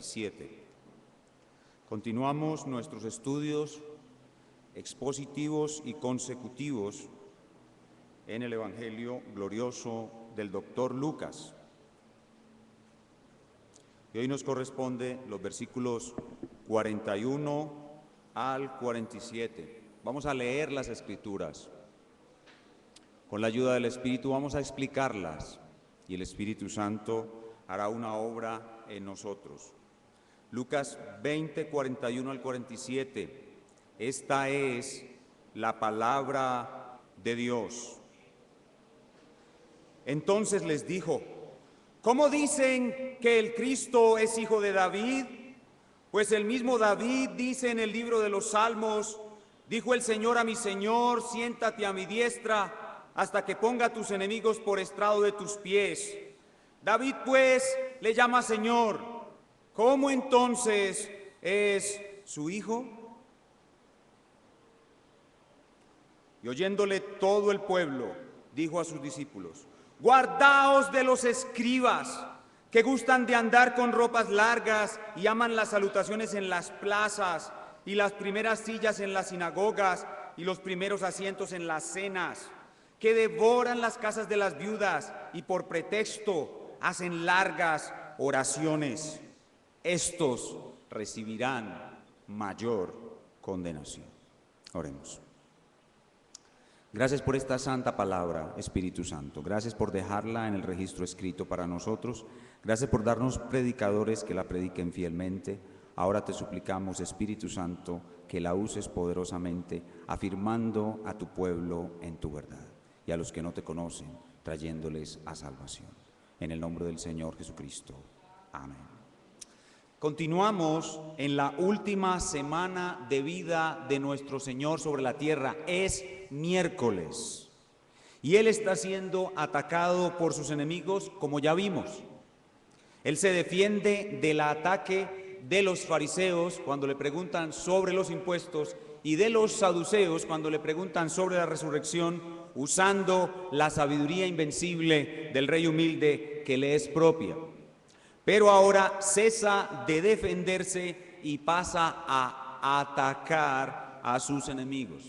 17. Continuamos nuestros estudios expositivos y consecutivos en el Evangelio glorioso del doctor Lucas. Y hoy nos corresponde los versículos 41 al 47. Vamos a leer las Escrituras. Con la ayuda del Espíritu vamos a explicarlas y el Espíritu Santo hará una obra en nosotros. Lucas 20, 41 al 47. Esta es la palabra de Dios. Entonces les dijo: ¿cómo dicen que el Cristo es hijo de David? Pues el mismo David dice en el libro de los Salmos: dijo el Señor a mi Señor, siéntate a mi diestra hasta que ponga a tus enemigos por estrado de tus pies. David pues le llama Señor. ¿Cómo entonces es su hijo? Y oyéndole todo el pueblo, dijo a sus discípulos: guardaos de los escribas, que gustan de andar con ropas largas y aman las salutaciones en las plazas y las primeras sillas en las sinagogas y los primeros asientos en las cenas, que devoran las casas de las viudas y por pretexto hacen largas oraciones. Estos recibirán mayor condenación. Oremos. Gracias por esta santa palabra, Espíritu Santo. Gracias por dejarla en el registro escrito para nosotros. Gracias por darnos predicadores que la prediquen fielmente. Ahora te suplicamos, Espíritu Santo, que la uses poderosamente, afirmando a tu pueblo en tu verdad y a los que no te conocen, trayéndoles a salvación. En el nombre del Señor Jesucristo. Amén. Continuamos en la última semana de vida de nuestro Señor sobre la tierra. Es miércoles y Él está siendo atacado por sus enemigos, como ya vimos. Él se defiende del ataque de los fariseos cuando le preguntan sobre los impuestos y de los saduceos cuando le preguntan sobre la resurrección, usando la sabiduría invencible del Rey humilde que le es propia. Pero ahora cesa de defenderse y pasa a atacar a sus enemigos.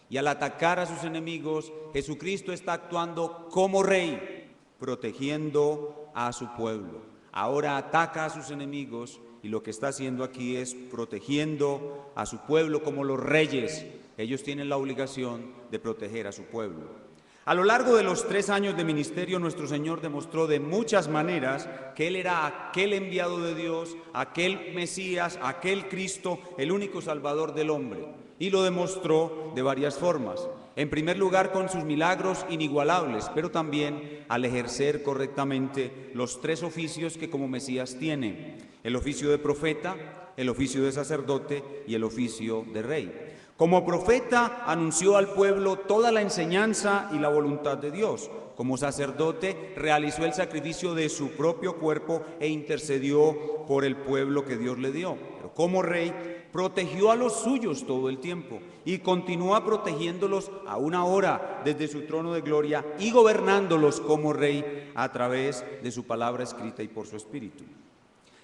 Y al atacar a sus enemigos, Jesucristo está actuando como rey, protegiendo a su pueblo. Ahora ataca a sus enemigos y lo que está haciendo aquí es protegiendo a su pueblo como los reyes. Ellos tienen la obligación de proteger a su pueblo. A lo largo de los 3 años de ministerio, nuestro Señor demostró de muchas maneras que Él era aquel enviado de Dios, aquel Mesías, aquel Cristo, el único Salvador del hombre. Y lo demostró de varias formas. En primer lugar, con sus milagros inigualables, pero también al ejercer correctamente los 3 oficios que como Mesías tiene: el oficio de profeta, el oficio de sacerdote y el oficio de rey. Como profeta anunció al pueblo toda la enseñanza y la voluntad de Dios. Como sacerdote realizó el sacrificio de su propio cuerpo e intercedió por el pueblo que Dios le dio. Pero como rey protegió a los suyos todo el tiempo y continúa protegiéndolos aún ahora desde su trono de gloria y gobernándolos como rey a través de su palabra escrita y por su espíritu.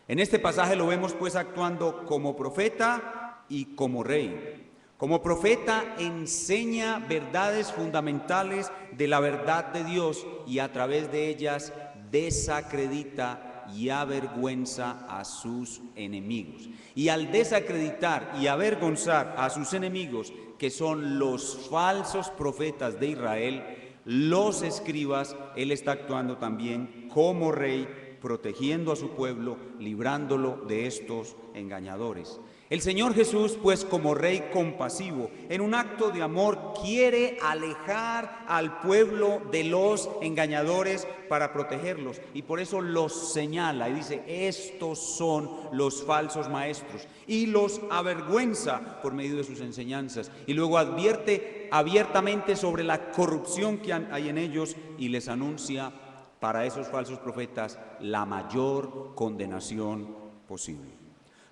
En este pasaje lo vemos pues actuando como profeta y como rey. Como profeta enseña verdades fundamentales de la verdad de Dios y a través de ellas desacredita y avergüenza a sus enemigos. Y al desacreditar y avergonzar a sus enemigos, que son los falsos profetas de Israel, los escribas, Él está actuando también como rey, protegiendo a su pueblo, librándolo de estos engañadores. El Señor Jesús, pues como Rey compasivo, en un acto de amor, quiere alejar al pueblo de los engañadores para protegerlos. Y por eso los señala y dice: estos son los falsos maestros. Y los avergüenza por medio de sus enseñanzas. Y luego advierte abiertamente sobre la corrupción que hay en ellos y les anuncia para esos falsos profetas la mayor condenación posible.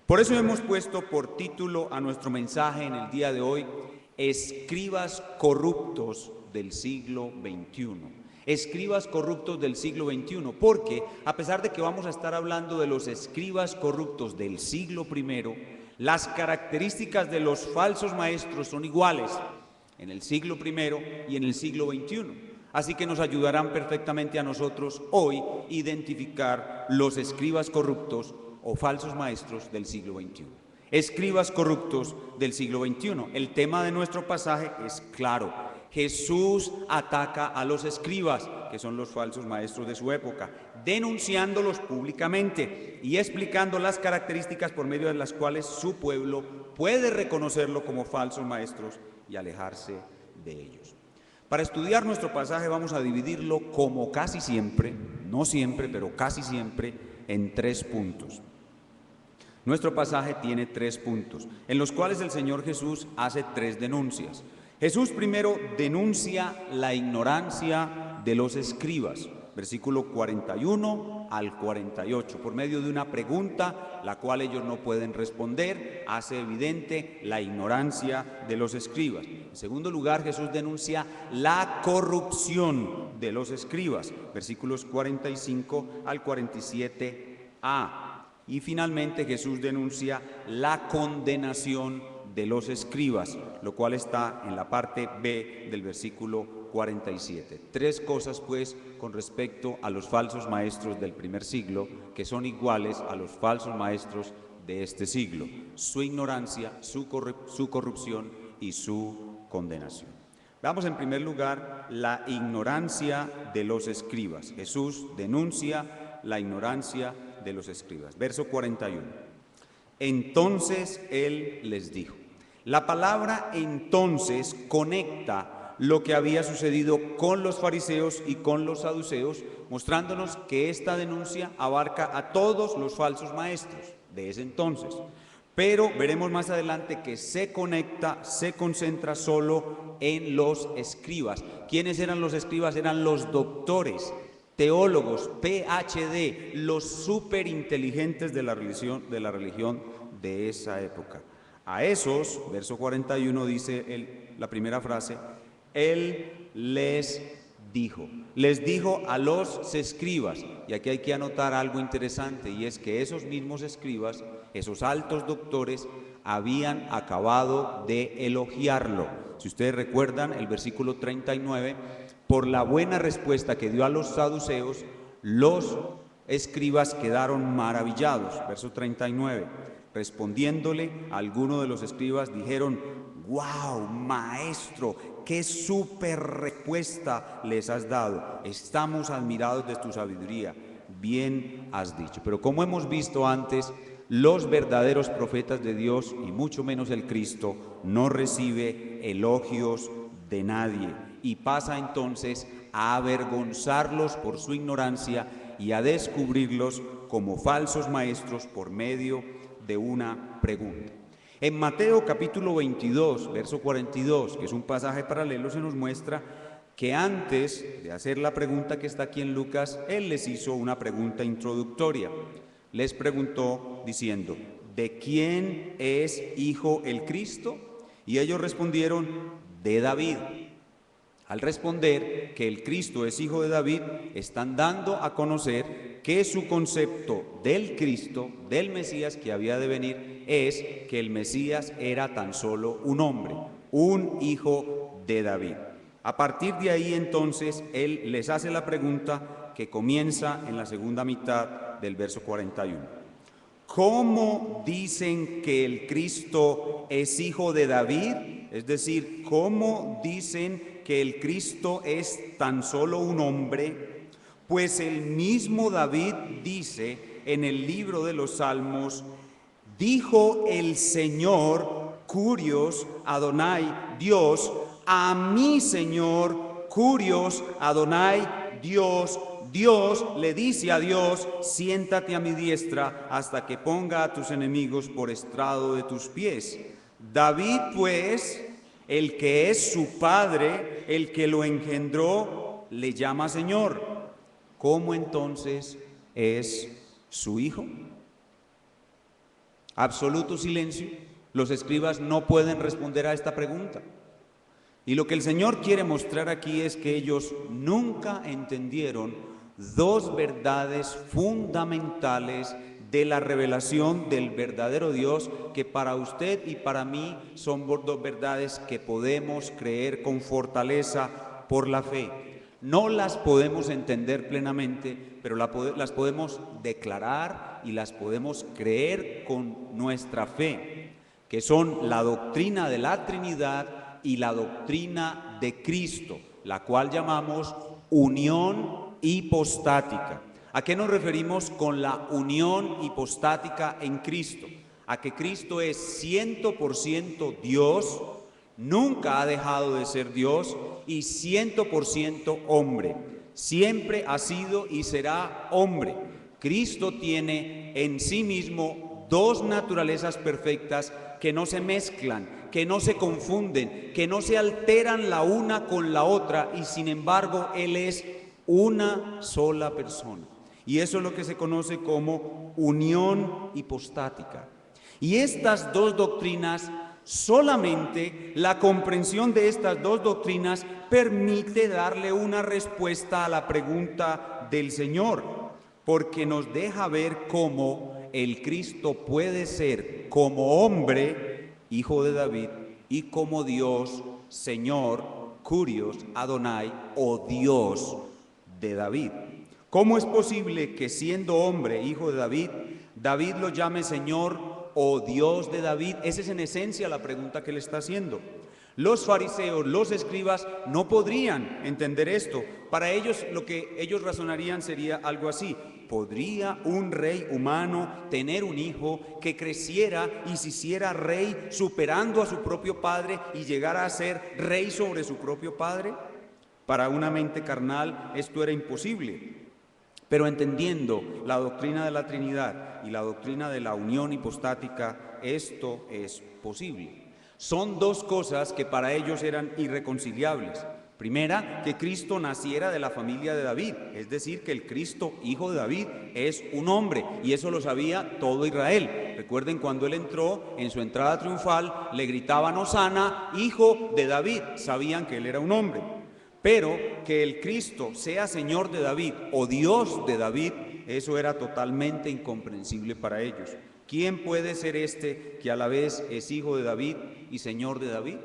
Por eso hemos puesto por título a nuestro mensaje en el día de hoy: escribas corruptos del siglo XXI. Escribas corruptos del siglo XXI, porque a pesar de que vamos a estar hablando de los escribas corruptos del siglo I, las características de los falsos maestros son iguales en el siglo I y en el siglo XXI. Así que nos ayudarán perfectamente a nosotros hoy identificar los escribas corruptos o falsos maestros del siglo XXI. Escribas corruptos del siglo XXI. El tema de nuestro pasaje es claro. Jesús ataca a los escribas, que son los falsos maestros de su época, denunciándolos públicamente y explicando las características por medio de las cuales su pueblo puede reconocerlo como falsos maestros y alejarse de ellos. Para estudiar nuestro pasaje vamos a dividirlo como casi siempre, no siempre, pero casi siempre, en 3 puntos. Nuestro pasaje tiene 3 puntos, en los cuales el Señor Jesús hace 3 denuncias. Jesús primero denuncia la ignorancia de los escribas, versículo 41 al 48, por medio de una pregunta, la cual ellos no pueden responder, hace evidente la ignorancia de los escribas. En segundo lugar, Jesús denuncia la corrupción de los escribas, versículos 45 al 47a. Y finalmente Jesús denuncia la condenación de los escribas, lo cual está en la parte B del versículo 47. 3 cosas pues con respecto a los falsos maestros del primer siglo que son iguales a los falsos maestros de este siglo: su ignorancia, su corrupción y su condenación. Veamos en primer lugar la ignorancia de los escribas. Jesús denuncia la ignorancia de los escribas. Verso 41. Entonces él les dijo. La palabra entonces conecta lo que había sucedido con los fariseos y con los saduceos, mostrándonos que esta denuncia abarca a todos los falsos maestros de ese entonces. Pero veremos más adelante que se conecta, se concentra solo en los escribas. ¿Quiénes eran los escribas? Eran los doctores, teólogos, PhD, los superinteligentes de la religión de esa época. A esos, verso 41 dice la primera frase, él les dijo a los escribas, y aquí hay que anotar algo interesante, y es que esos mismos escribas, esos altos doctores, habían acabado de elogiarlo. Si ustedes recuerdan el versículo 39, por la buena respuesta que dio a los saduceos, los escribas quedaron maravillados. Verso 39, respondiéndole, algunos de los escribas dijeron, ¡wow, maestro! ¡Qué súper respuesta les has dado! Estamos admirados de tu sabiduría. Bien has dicho. Pero como hemos visto antes, los verdaderos profetas de Dios, y mucho menos el Cristo, no recibe elogios de nadie. Y pasa entonces a avergonzarlos por su ignorancia y a descubrirlos como falsos maestros por medio de una pregunta. En Mateo capítulo 22, verso 42, que es un pasaje paralelo, se nos muestra que antes de hacer la pregunta que está aquí en Lucas, él les hizo una pregunta introductoria. Les preguntó diciendo, ¿de quién es hijo el Cristo? Y ellos respondieron, de David. Al responder que el Cristo es hijo de David, están dando a conocer que su concepto del Cristo, del Mesías que había de venir, es que el Mesías era tan solo un hombre, un hijo de David. A partir de ahí entonces él les hace la pregunta que comienza en la segunda mitad del verso 41. ¿Cómo dicen que el Cristo es hijo de David? Es decir, ¿cómo dicen que el Cristo es tan solo un hombre? Pues el mismo David dice en el libro de los Salmos, dijo el Señor, Curios Adonai, Dios, a mi Señor, Curios Adonai, Dios. Dios le dice a Dios, siéntate a mi diestra hasta que ponga a tus enemigos por estrado de tus pies. David, pues, el que es su padre, el que lo engendró, le llama Señor. ¿Cómo entonces es su hijo? Absoluto silencio. Los escribas no pueden responder a esta pregunta. Y lo que el Señor quiere mostrar aquí es que ellos nunca entendieron dos verdades fundamentales de la revelación del verdadero Dios, que para usted y para mí son dos verdades que podemos creer con fortaleza por la fe. No las podemos entender plenamente, pero las podemos declarar y las podemos creer con nuestra fe, que son la doctrina de la Trinidad y la doctrina de Cristo, la cual llamamos unión hipostática. ¿A qué nos referimos con la unión hipostática en Cristo? A que Cristo es 100% Dios, nunca ha dejado de ser Dios, y 100% hombre. Siempre ha sido y será hombre. Cristo tiene en sí mismo dos naturalezas perfectas que no se mezclan, que no se confunden, que no se alteran la una con la otra, y sin embargo Él es una sola persona. Y eso es lo que se conoce como unión hipostática. Y estas dos doctrinas, solamente la comprensión de estas dos doctrinas permite darle una respuesta a la pregunta del Señor, porque nos deja ver cómo el Cristo puede ser como hombre, hijo de David, y como Dios, Señor, Kurios, Adonai, o Dios de David. ¿Cómo es posible que siendo hombre, hijo de David, David lo llame Señor o Dios de David? Esa es en esencia la pregunta que le está haciendo. Los fariseos, los escribas, no podrían entender esto. Para ellos, lo que ellos razonarían sería algo así: ¿podría un rey humano tener un hijo que creciera y se hiciera rey superando a su propio padre y llegara a ser rey sobre su propio padre? Para una mente carnal esto era imposible. Pero entendiendo la doctrina de la Trinidad y la doctrina de la unión hipostática, esto es posible. Son dos cosas que para ellos eran irreconciliables. Primera, que Cristo naciera de la familia de David, es decir, que el Cristo, hijo de David, es un hombre, y eso lo sabía todo Israel. Recuerden, cuando Él entró, en su entrada triunfal, le gritaban Hosana, hijo de David. Sabían que Él era un hombre. Pero que el Cristo sea Señor de David o Dios de David, eso era totalmente incomprensible para ellos. ¿Quién puede ser este que a la vez es hijo de David y Señor de David?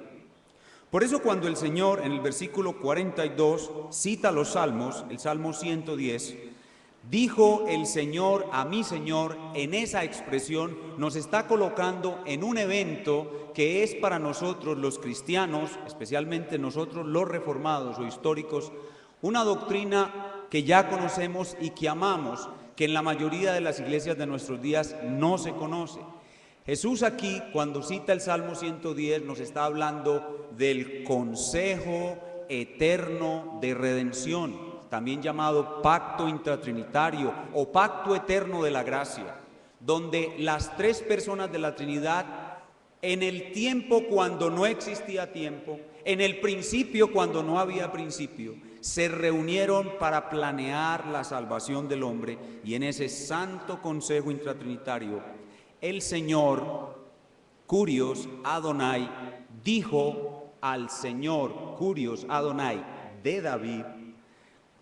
Por eso, cuando el Señor en el versículo 42 cita los salmos, el Salmo 110, dijo el Señor a mi Señor, en esa expresión nos está colocando en un evento que es para nosotros los cristianos, especialmente nosotros los reformados o históricos, una doctrina que ya conocemos y que amamos, que en la mayoría de las iglesias de nuestros días no se conoce. Jesús aquí, cuando cita el Salmo 110, nos está hablando del consejo eterno de redención, también llamado pacto intratrinitario o pacto eterno de la gracia, donde las tres personas de la Trinidad, en el tiempo cuando no existía tiempo, en el principio cuando no había principio, se reunieron para planear la salvación del hombre, y en ese santo consejo intratrinitario, el Señor, Kurios Adonai, dijo al Señor, Kurios Adonai de David: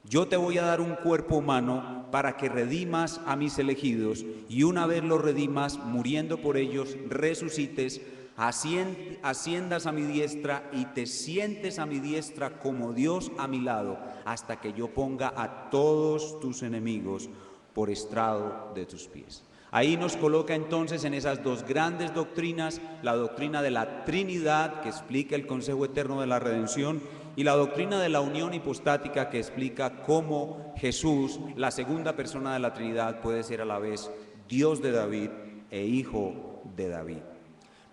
yo te voy a dar un cuerpo humano para que redimas a mis elegidos, y una vez los redimas, muriendo por ellos, resucites, asciendas a mi diestra y te sientes a mi diestra como Dios a mi lado, hasta que yo ponga a todos tus enemigos por estrado de tus pies. Ahí nos coloca entonces en esas dos grandes doctrinas, la doctrina de la Trinidad, que explica el consejo eterno de la redención, y la doctrina de la unión hipostática, que explica cómo Jesús, la segunda persona de la Trinidad, puede ser a la vez Dios de David e hijo de David.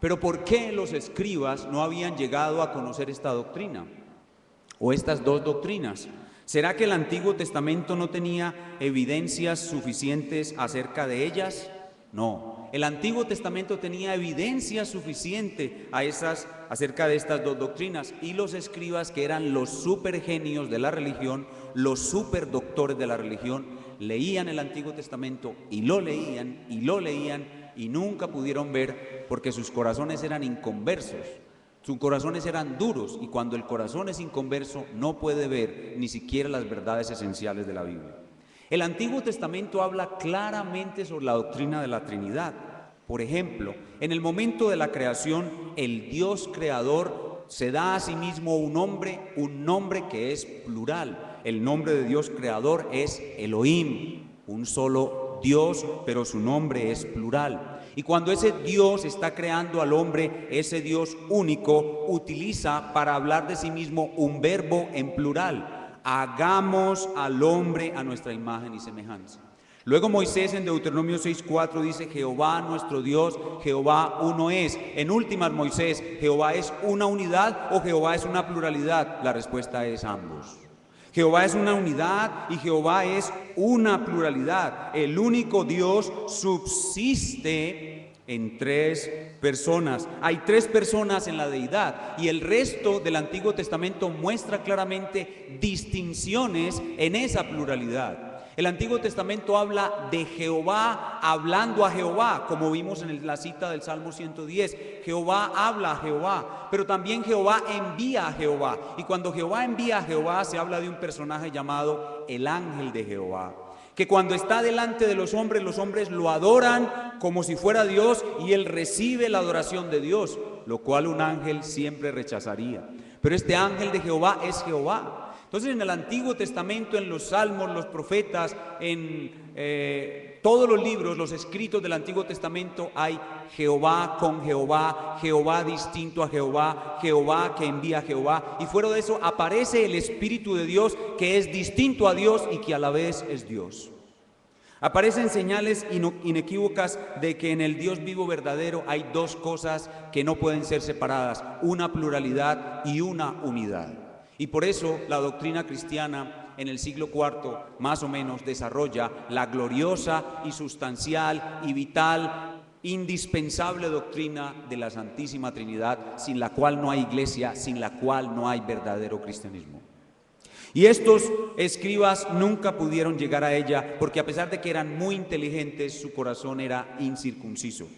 Pero ¿por qué los escribas no habían llegado a conocer esta doctrina o estas dos doctrinas? ¿Será que el Antiguo Testamento no tenía evidencias suficientes acerca de ellas? No, el Antiguo Testamento tenía evidencia suficiente acerca de estas dos doctrinas, y los escribas, que eran los supergenios de la religión, los superdoctores de la religión, leían el Antiguo Testamento y lo leían y nunca pudieron ver, porque sus corazones eran inconversos. Sus corazones eran duros, y cuando el corazón es inconverso no puede ver ni siquiera las verdades esenciales de la Biblia. El Antiguo Testamento habla claramente sobre la doctrina de la Trinidad. Por ejemplo, en el momento de la creación, el Dios creador se da a sí mismo un nombre que es plural. El nombre de Dios creador es Elohim, un solo Dios, pero su nombre es plural. Y cuando ese Dios está creando al hombre, ese Dios único utiliza para hablar de sí mismo un verbo en plural: hagamos al hombre a nuestra imagen y semejanza. Luego Moisés en Deuteronomio 6:4 dice: Jehová nuestro Dios, Jehová uno es. En últimas, Moisés, ¿Jehová es una unidad o Jehová es una pluralidad? La respuesta es ambos. Jehová es una unidad y Jehová es una pluralidad. El único Dios subsiste en tres personas. Hay tres personas en la deidad, y el resto del Antiguo Testamento muestra claramente distinciones en esa pluralidad. El Antiguo Testamento habla de Jehová hablando a Jehová, como vimos en la cita del Salmo 110. Jehová habla a Jehová, pero también Jehová envía a Jehová. Y cuando Jehová envía a Jehová, se habla de un personaje llamado el ángel de Jehová, que cuando está delante de los hombres lo adoran como si fuera Dios, y él recibe la adoración de Dios, lo cual un ángel siempre rechazaría. Pero este ángel de Jehová es Jehová. Entonces, en el Antiguo Testamento, en los Salmos, los profetas, en todos los libros, los escritos del Antiguo Testamento, hay Jehová con Jehová, Jehová distinto a Jehová, Jehová que envía a Jehová, y fuera de eso aparece el Espíritu de Dios, que es distinto a Dios y que a la vez es Dios. Aparecen señales inequívocas de que en el Dios vivo verdadero hay dos cosas que no pueden ser separadas: una pluralidad y una unidad. Y por eso la doctrina cristiana en el siglo IV, más o menos, desarrolla la gloriosa y sustancial y vital, indispensable doctrina de la Santísima Trinidad, sin la cual no hay iglesia, sin la cual no hay verdadero cristianismo. Y estos escribas nunca pudieron llegar a ella, porque a pesar de que eran muy inteligentes, su corazón era incircunciso.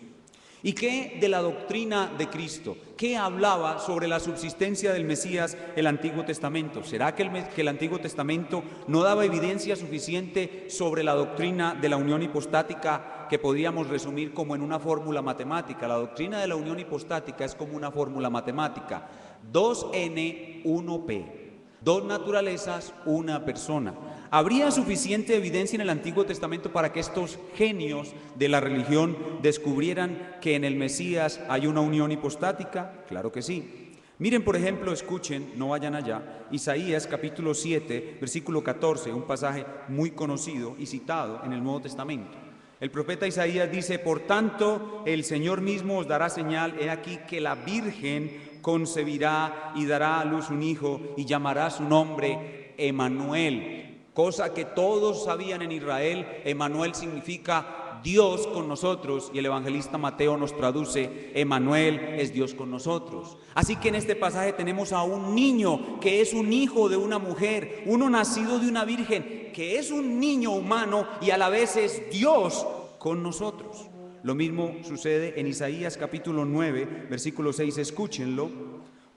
¿Y qué de la doctrina de Cristo? ¿Qué hablaba sobre la subsistencia del Mesías el Antiguo Testamento? ¿Será que el Antiguo Testamento no daba evidencia suficiente sobre la doctrina de la unión hipostática, que podríamos resumir como en una fórmula matemática? La doctrina de la unión hipostática es como una fórmula matemática: 2n, 1p. Dos naturalezas, una persona. ¿Habría suficiente evidencia en el Antiguo Testamento para que estos genios de la religión descubrieran que en el Mesías hay una unión hipostática? Claro que sí. Miren, por ejemplo, escuchen, no vayan allá, Isaías capítulo 7, versículo 14, un pasaje muy conocido y citado en el Nuevo Testamento. El profeta Isaías dice: por tanto, el Señor mismo os dará señal, he aquí que la Virgen concebirá y dará a luz un hijo, y llamará su nombre Emmanuel. Cosa que todos sabían en Israel. Emmanuel significa Dios con nosotros, y el evangelista Mateo nos traduce: Emmanuel es Dios con nosotros. Así que en este pasaje tenemos a un niño que es un hijo de una mujer, uno nacido de una virgen, que es un niño humano y a la vez es Dios con nosotros. Lo mismo sucede en Isaías capítulo 9, versículo 6, escúchenlo: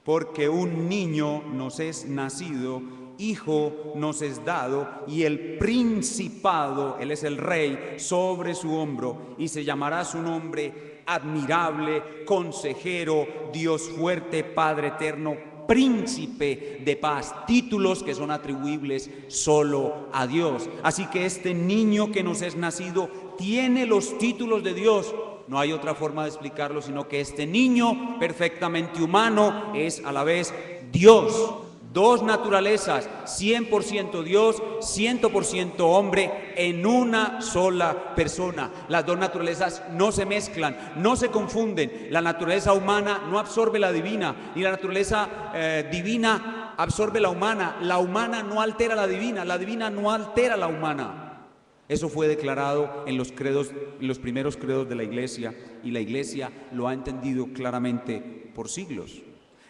porque un niño nos es nacido, hijo nos es dado, y el principado, él es el rey, sobre su hombro, y se llamará su nombre Admirable, Consejero, Dios fuerte, Padre eterno, Príncipe de paz. Títulos que son atribuibles solo a Dios. Así que este niño que nos es nacido tiene los títulos de Dios. No hay otra forma de explicarlo, sino que este niño perfectamente humano es a la vez Dios. Dos naturalezas, 100% Dios, 100% hombre, en una sola persona. Las dos naturalezas no se mezclan, no se confunden. La naturaleza humana no absorbe la divina, ni la naturaleza divina absorbe la humana no altera la divina no altera la humana. Eso fue declarado en los credos, en los primeros credos de la Iglesia, y la Iglesia lo ha entendido claramente por siglos.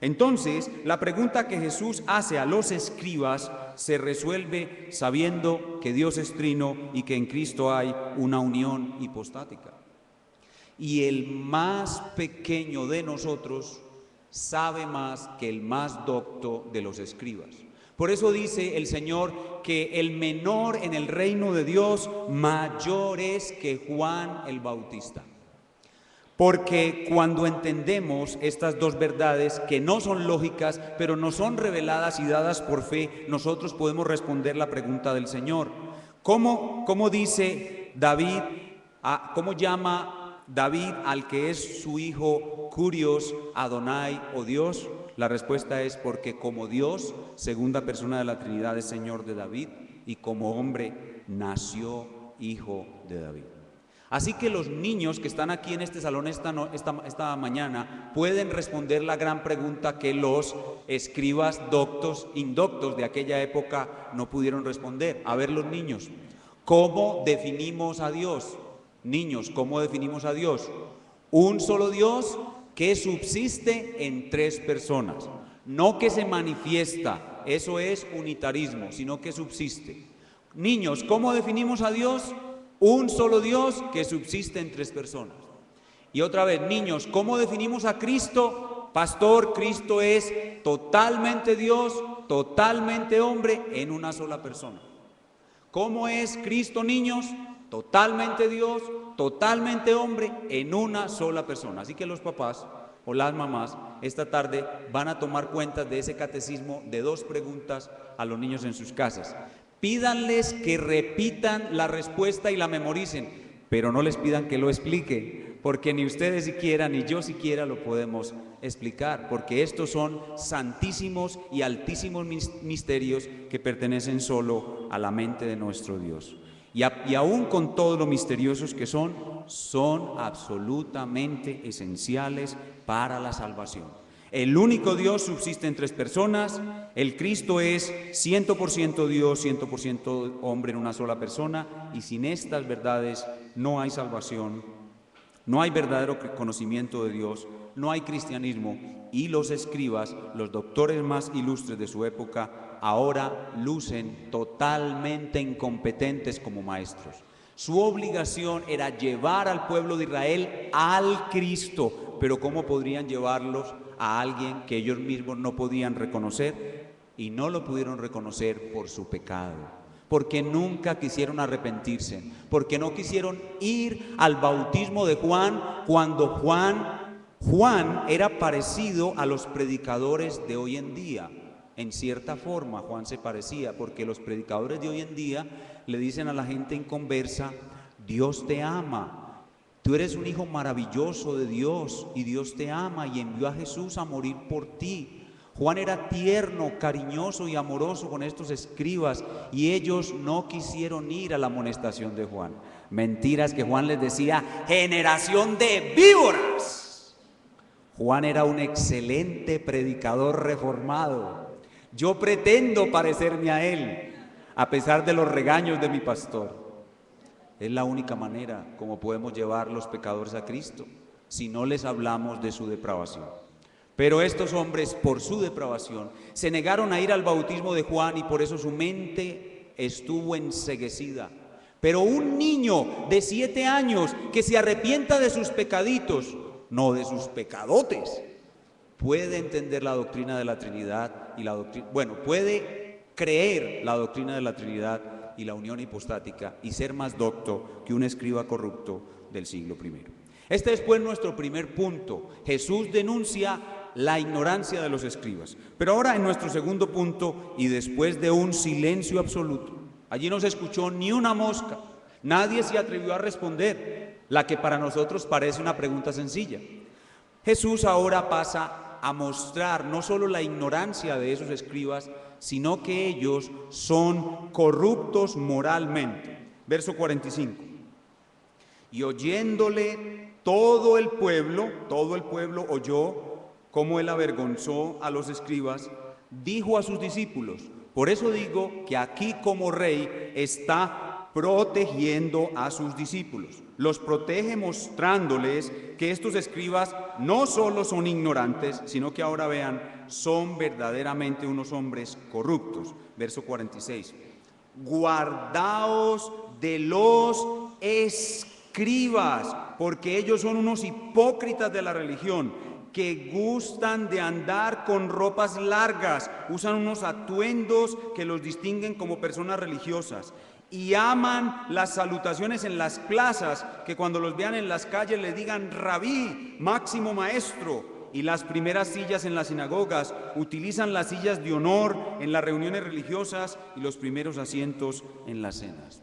Entonces, la pregunta que Jesús hace a los escribas se resuelve sabiendo que Dios es trino y que en Cristo hay una unión hipostática. Y el más pequeño de nosotros sabe más que el más docto de los escribas. Por eso dice el Señor que el menor en el reino de Dios mayor es que Juan el Bautista. Porque cuando entendemos estas dos verdades que no son lógicas, pero nos son reveladas y dadas por fe, nosotros podemos responder la pregunta del Señor. ¿Cómo dice David, cómo llama David al que es su hijo Curios, Adonai o Dios? La respuesta es porque como Dios, segunda persona de la Trinidad, es Señor de David, y como hombre nació hijo de David. Así que los niños que están aquí en este salón esta mañana pueden responder la gran pregunta que los escribas indoctos de aquella época no pudieron responder. A ver, los niños, ¿cómo definimos a Dios? Niños, ¿cómo definimos a Dios? Un solo Dios que subsiste en tres personas, no que se manifiesta, eso es unitarismo, sino que subsiste. Niños, ¿cómo definimos a Dios? Un solo Dios que subsiste en tres personas. Y otra vez, niños, ¿cómo definimos a Cristo? Pastor, Cristo es totalmente Dios, totalmente hombre en una sola persona. ¿Cómo es Cristo, niños? Totalmente Dios, totalmente hombre en una sola persona. Así que los papás o las mamás esta tarde van a tomar cuenta de ese catecismo de dos preguntas a los niños en sus casas. Pídanles que repitan la respuesta y la memoricen, pero no les pidan que lo expliquen, porque ni ustedes siquiera, ni yo siquiera lo podemos explicar, porque estos son santísimos y altísimos misterios que pertenecen solo a la mente de nuestro Dios. Y aún con todo lo misteriosos que son absolutamente esenciales para la salvación. El único Dios subsiste en tres personas, el Cristo es 100% Dios, 100% hombre en una sola persona, y sin estas verdades no hay salvación, no hay verdadero conocimiento de Dios, no hay cristianismo, y los escribas, los doctores más ilustres de su época, ahora lucen totalmente incompetentes como maestros. Su obligación era llevar al pueblo de Israel al Cristo, pero ¿cómo podrían llevarlos a alguien que ellos mismos no podían reconocer? Y no lo pudieron reconocer por su pecado, porque nunca quisieron arrepentirse, porque no quisieron ir al bautismo de Juan, cuando Juan era parecido a los predicadores de hoy en día. En cierta forma Juan se parecía, porque los predicadores de hoy en día le dicen a la gente inconversa: Dios te ama, tú eres un hijo maravilloso de Dios y Dios te ama y envió a Jesús a morir por ti. Juan era tierno, cariñoso y amoroso con estos escribas, y ellos no quisieron ir a la amonestación de Juan. Mentiras, que Juan les decía: generación de víboras. Juan era un excelente predicador reformado. Yo pretendo parecerme a él, a pesar de los regaños de mi pastor. Es la única manera como podemos llevar los pecadores a Cristo, si no les hablamos de su depravación. Pero estos hombres, por su depravación, se negaron a ir al bautismo de Juan, y por eso su mente estuvo enceguecida. Pero un niño de 7 años que se arrepienta de sus pecaditos, no de sus pecadotes, puede entender la doctrina de la Trinidad y puede creer la doctrina de la Trinidad y la unión hipostática y ser más docto que un escriba corrupto del siglo I. Este es pues nuestro primer punto. Jesús denuncia la ignorancia de los escribas. Pero ahora en nuestro segundo punto, y después de un silencio absoluto, allí no se escuchó ni una mosca, nadie se atrevió a responder la que para nosotros parece una pregunta sencilla. Jesús ahora pasa a mostrar no solo la ignorancia de esos escribas, sino que ellos son corruptos moralmente. Verso 45. Y oyéndole todo el pueblo oyó cómo él avergonzó a los escribas, dijo a sus discípulos: por eso digo que aquí como rey está protegiendo a sus discípulos. Los protege mostrándoles que estos escribas no solo son ignorantes, sino que ahora vean, son verdaderamente unos hombres corruptos. Verso 46. Guardaos de los escribas, porque ellos son unos hipócritas de la religión, que gustan de andar con ropas largas, usan unos atuendos que los distinguen como personas religiosas y aman las salutaciones en las plazas, que cuando los vean en las calles le digan rabí, máximo maestro, y las primeras sillas en las sinagogas, utilizan las sillas de honor en las reuniones religiosas y los primeros asientos en las cenas.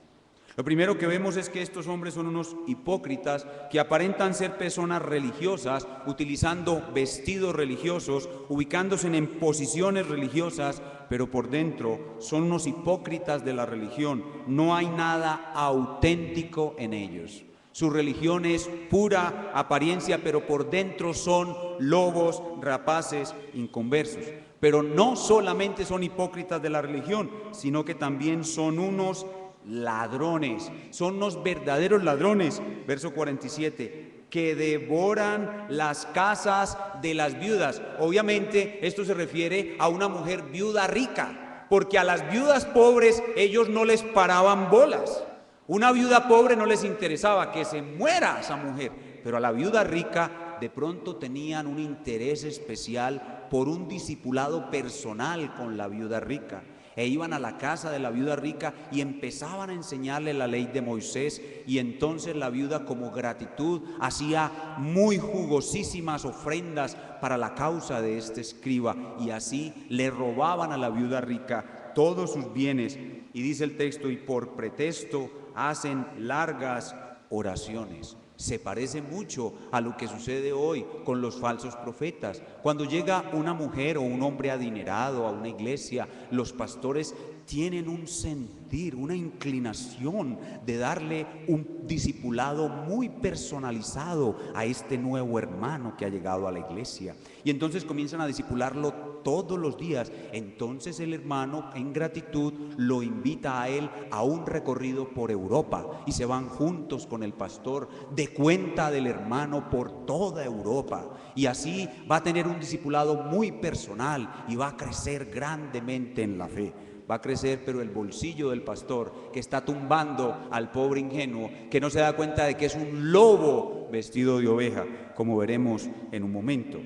Lo primero que vemos es que estos hombres son unos hipócritas que aparentan ser personas religiosas, utilizando vestidos religiosos, ubicándose en posiciones religiosas, pero por dentro son unos hipócritas de la religión. No hay nada auténtico en ellos. Su religión es pura apariencia, pero por dentro son lobos, rapaces, inconversos. Pero no solamente son hipócritas de la religión, sino que también son unos ladrones, son unos verdaderos ladrones. Verso 47, que devoran las casas de las viudas. Obviamente esto se refiere a una mujer viuda rica, porque a las viudas pobres ellos no les paraban bolas. Una viuda pobre no les interesaba que se muera esa mujer, pero a la viuda rica de pronto tenían un interés especial por un discipulado personal con la viuda rica. E iban a la casa de la viuda rica y empezaban a enseñarle la ley de Moisés, y entonces la viuda, como gratitud, hacía muy jugosísimas ofrendas para la causa de este escriba, y así le robaban a la viuda rica todos sus bienes. Y dice el texto, y por pretexto hacen largas oraciones. Se parece mucho a lo que sucede hoy con los falsos profetas. Cuando llega una mujer o un hombre adinerado a una iglesia, los pastores tienen un sentir, una inclinación de darle un discipulado muy personalizado a este nuevo hermano que ha llegado a la iglesia. Y entonces comienzan a discipularlo todos los días. Entonces el hermano, en gratitud, lo invita a él a un recorrido por Europa y se van juntos con el pastor de cuenta del hermano por toda Europa, y así va a tener un discipulado muy personal y va a crecer grandemente en la fe. Va a crecer, pero el bolsillo del pastor, que está tumbando al pobre ingenuo, que no se da cuenta de que es un lobo vestido de oveja, como veremos en un momento.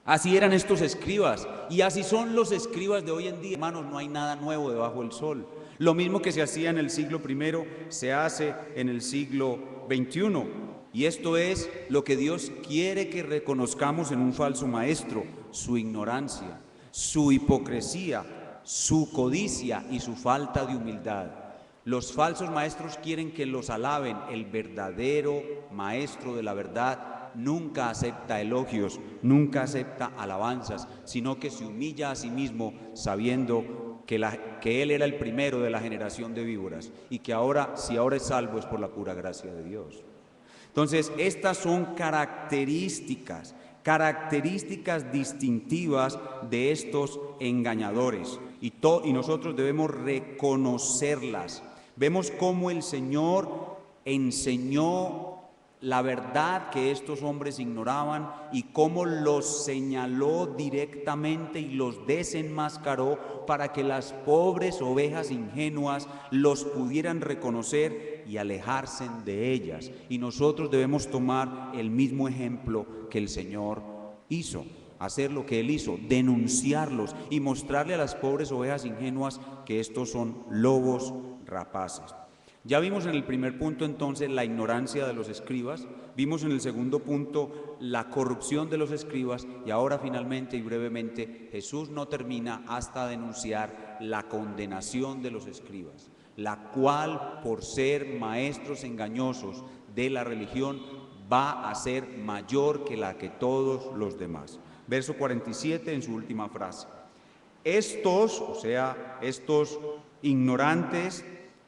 Así eran estos escribas, y así son los escribas de hoy en día. Hermanos, no hay nada nuevo debajo del sol. Lo mismo que se hacía en el siglo I, se hace en el siglo XXI. Y esto es lo que Dios quiere que reconozcamos en un falso maestro: su ignorancia, su hipocresía, su codicia y su falta de humildad. Los falsos maestros quieren que los alaben. El verdadero maestro de la verdad nunca acepta elogios, nunca acepta alabanzas, sino que se humilla a sí mismo, sabiendo que él era el primero de la generación de víboras, y que ahora, si ahora es salvo, es por la pura gracia de Dios. Entonces, estas son características distintivas de estos engañadores, y nosotros debemos reconocerlas. Vemos cómo el Señor enseñó la verdad que estos hombres ignoraban, y cómo los señaló directamente y los desenmascaró para que las pobres ovejas ingenuas los pudieran reconocer y alejarse de ellas. Y nosotros debemos tomar el mismo ejemplo que el Señor hizo, hacer lo que Él hizo, denunciarlos y mostrarle a las pobres ovejas ingenuas que estos son lobos rapaces. Ya vimos en el primer punto entonces la ignorancia de los escribas, vimos en el segundo punto la corrupción de los escribas, y ahora finalmente y brevemente Jesús no termina hasta denunciar la condenación de los escribas, la cual, por ser maestros engañosos de la religión, va a ser mayor que la que todos los demás. Verso 47 en su última frase: estos, o sea, estos ignorantes,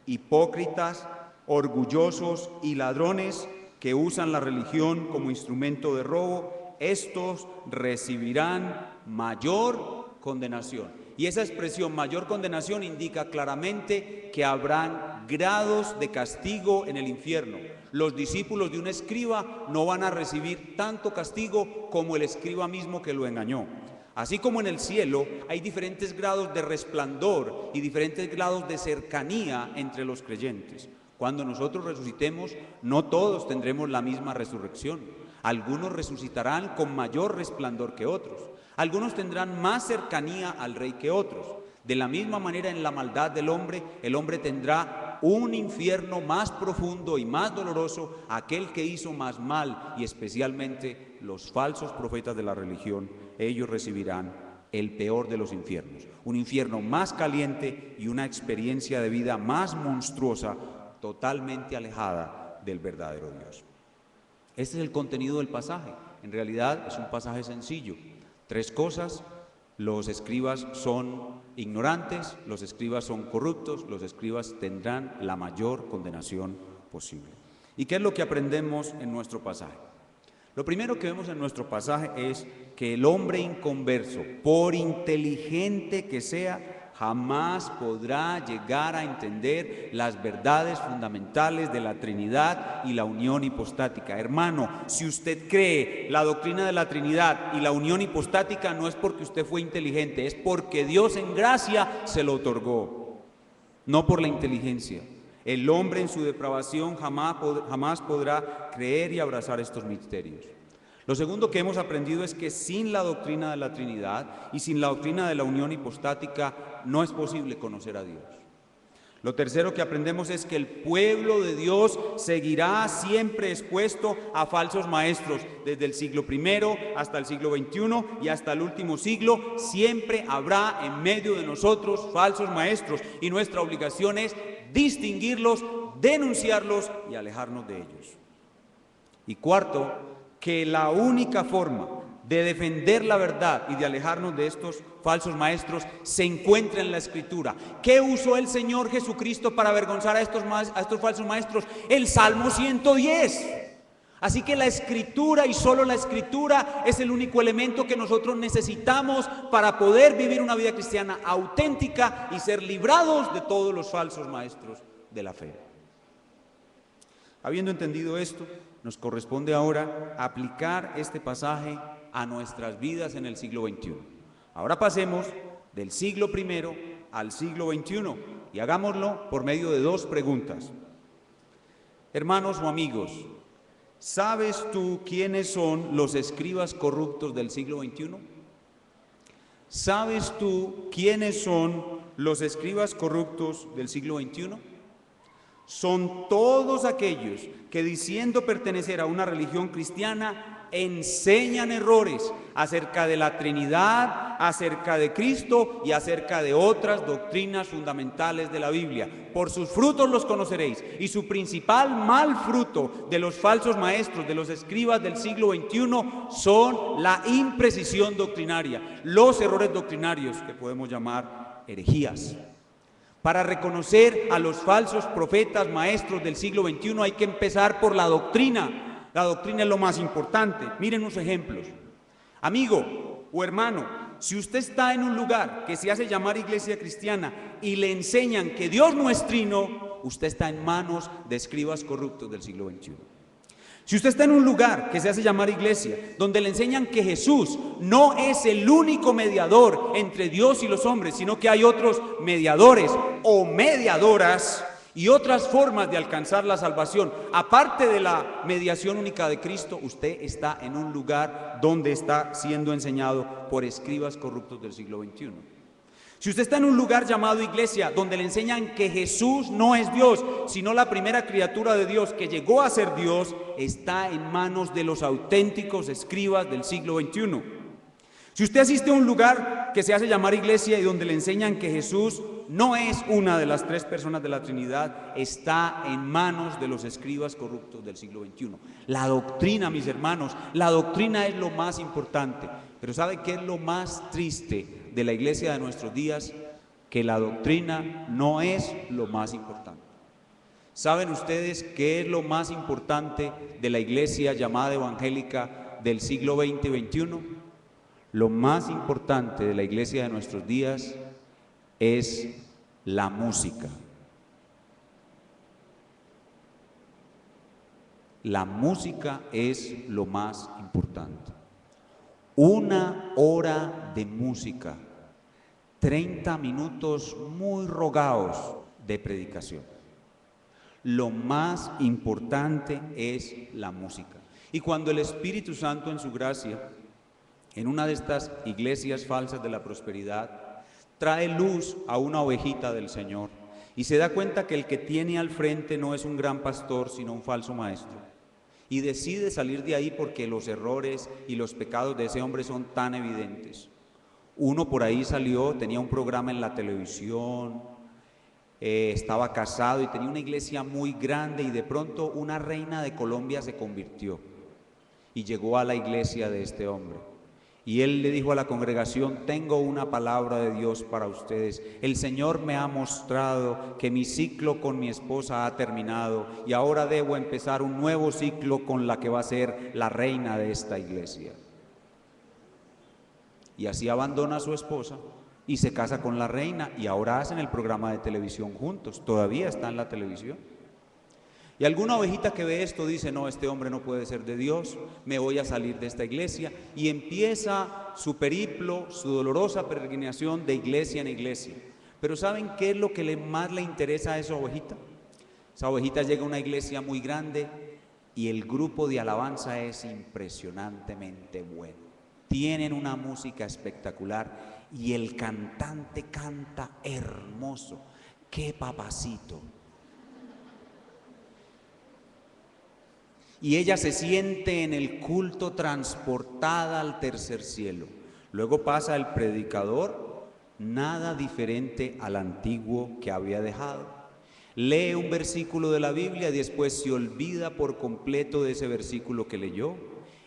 hipócritas, orgullosos y ladrones que usan la religión como instrumento de robo, estos recibirán mayor condenación. Y esa expresión mayor condenación indica claramente que habrán grados de castigo en el infierno. Los discípulos de un escriba no van a recibir tanto castigo como el escriba mismo que lo engañó. Así como en el cielo hay diferentes grados de resplandor y diferentes grados de cercanía entre los creyentes. Cuando nosotros resucitemos, no todos tendremos la misma resurrección. Algunos resucitarán con mayor resplandor que otros. Algunos tendrán más cercanía al Rey que otros. De la misma manera, en la maldad del hombre, el hombre tendrá un infierno más profundo y más doloroso, aquel que hizo más mal, y especialmente los falsos profetas de la religión. Ellos recibirán el peor de los infiernos, un infierno más caliente y una experiencia de vida más monstruosa, totalmente alejada del verdadero Dios. Este es el contenido del pasaje. En realidad es un pasaje sencillo. 3 cosas: los escribas son ignorantes, los escribas son corruptos, los escribas tendrán la mayor condenación posible. ¿Y qué es lo que aprendemos en nuestro pasaje? Lo primero que vemos en nuestro pasaje es que el hombre inconverso, por inteligente que sea, jamás podrá llegar a entender las verdades fundamentales de la Trinidad y la unión hipostática. Hermano, si usted cree la doctrina de la Trinidad y la unión hipostática, no es porque usted fue inteligente, es porque Dios en gracia se lo otorgó, no por la inteligencia. El hombre en su depravación jamás podrá creer y abrazar estos misterios. Lo segundo que hemos aprendido es que sin la doctrina de la Trinidad y sin la doctrina de la unión hipostática no es posible conocer a Dios. Lo tercero que aprendemos es que el pueblo de Dios seguirá siempre expuesto a falsos maestros. Desde el siglo I hasta el siglo XXI y hasta el último siglo, siempre habrá en medio de nosotros falsos maestros, y nuestra obligación es distinguirlos, denunciarlos y alejarnos de ellos. Y cuarto, que la única forma de defender la verdad y de alejarnos de estos falsos maestros se encuentra en la Escritura. ¿Qué usó el Señor Jesucristo para avergonzar a estos falsos maestros? El Salmo 110. Así que la Escritura, y solo la Escritura, es el único elemento que nosotros necesitamos para poder vivir una vida cristiana auténtica y ser librados de todos los falsos maestros de la fe. Habiendo entendido esto, nos corresponde ahora aplicar este pasaje a nuestras vidas en el siglo XXI. Ahora pasemos del siglo I al siglo XXI y hagámoslo por medio de 2 preguntas. Hermanos o amigos, ¿sabes tú quiénes son los escribas corruptos del siglo XXI? ¿Sabes tú quiénes son los escribas corruptos del siglo XXI? Son todos aquellos que, diciendo pertenecer a una religión cristiana, enseñan errores acerca de la Trinidad, acerca de Cristo y acerca de otras doctrinas fundamentales de la Biblia. Por sus frutos los conoceréis, y su principal mal fruto de los falsos maestros, de los escribas del siglo XXI, son la imprecisión doctrinaria, los errores doctrinarios que podemos llamar herejías. Para reconocer a los falsos profetas maestros del siglo XXI hay que empezar por la doctrina. La doctrina es lo más importante. Miren unos ejemplos. Amigo o hermano, si usted está en un lugar que se hace llamar iglesia cristiana y le enseñan que Dios no es trino, usted está en manos de escribas corruptos del siglo XXI. Si usted está en un lugar que se hace llamar iglesia, donde le enseñan que Jesús no es el único mediador entre Dios y los hombres, sino que hay otros mediadores o mediadoras y otras formas de alcanzar la salvación, aparte de la mediación única de Cristo, usted está en un lugar donde está siendo enseñado por escribas corruptos del siglo XXI. Si usted está en un lugar llamado iglesia, donde le enseñan que Jesús no es Dios, sino la primera criatura de Dios que llegó a ser Dios, está en manos de los auténticos escribas del siglo XXI. Si usted asiste a un lugar que se hace llamar iglesia y donde le enseñan que Jesús no es una de las 3 personas de la Trinidad, está en manos de los escribas corruptos del siglo XXI. La doctrina, mis hermanos, la doctrina es lo más importante. Pero ¿sabe qué es lo más triste de la iglesia de nuestros días? Que la doctrina no es lo más importante. ¿Saben ustedes qué es lo más importante de la iglesia llamada evangélica del siglo XX y XXI? Lo más importante de la iglesia de nuestros días es la música. La música es lo más importante. 1 hora de música, 30 minutos muy rogados de predicación. Lo más importante es la música. Y cuando el Espíritu Santo en su gracia, en una de estas iglesias falsas de la prosperidad, trae luz a una ovejita del Señor y se da cuenta que el que tiene al frente no es un gran pastor, sino un falso maestro, y decide salir de ahí porque los errores y los pecados de ese hombre son tan evidentes. Uno por ahí salió, tenía un programa en la televisión, estaba casado y tenía una iglesia muy grande, y de pronto una reina de Colombia se convirtió y llegó a la iglesia de este hombre. Y él le dijo a la congregación: tengo una palabra de Dios para ustedes. El Señor me ha mostrado que mi ciclo con mi esposa ha terminado y ahora debo empezar un nuevo ciclo con la que va a ser la reina de esta iglesia. Y así abandona a su esposa y se casa con la reina, y ahora hacen el programa de televisión juntos, todavía está en la televisión. Y alguna ovejita que ve esto dice: no, este hombre no puede ser de Dios, me voy a salir de esta iglesia, y empieza su periplo, su dolorosa peregrinación de iglesia en iglesia. Pero ¿saben qué es lo que más le interesa a esa ovejita? Esa ovejita llega a una iglesia muy grande y el grupo de alabanza es impresionantemente bueno. Tienen una música espectacular y el cantante canta hermoso. ¡Qué papacito! Y ella se siente en el culto transportada al tercer cielo. Luego pasa el predicador, nada diferente al antiguo que había dejado. Lee un versículo de la Biblia y después se olvida por completo de ese versículo que leyó.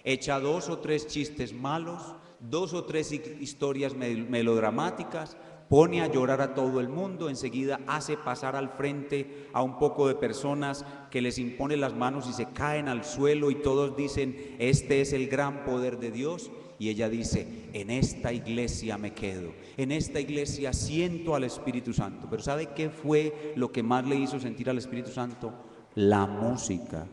Echa 2 o 3 chistes malos, 2 o 3 historias melodramáticas, pone a llorar a todo el mundo, enseguida hace pasar al frente a un poco de personas que les impone las manos y se caen al suelo, y todos dicen: este es el gran poder de Dios. Y ella dice: en esta iglesia me quedo, en esta iglesia siento al Espíritu Santo. Pero ¿sabe qué fue lo que más le hizo sentir al Espíritu Santo? La música.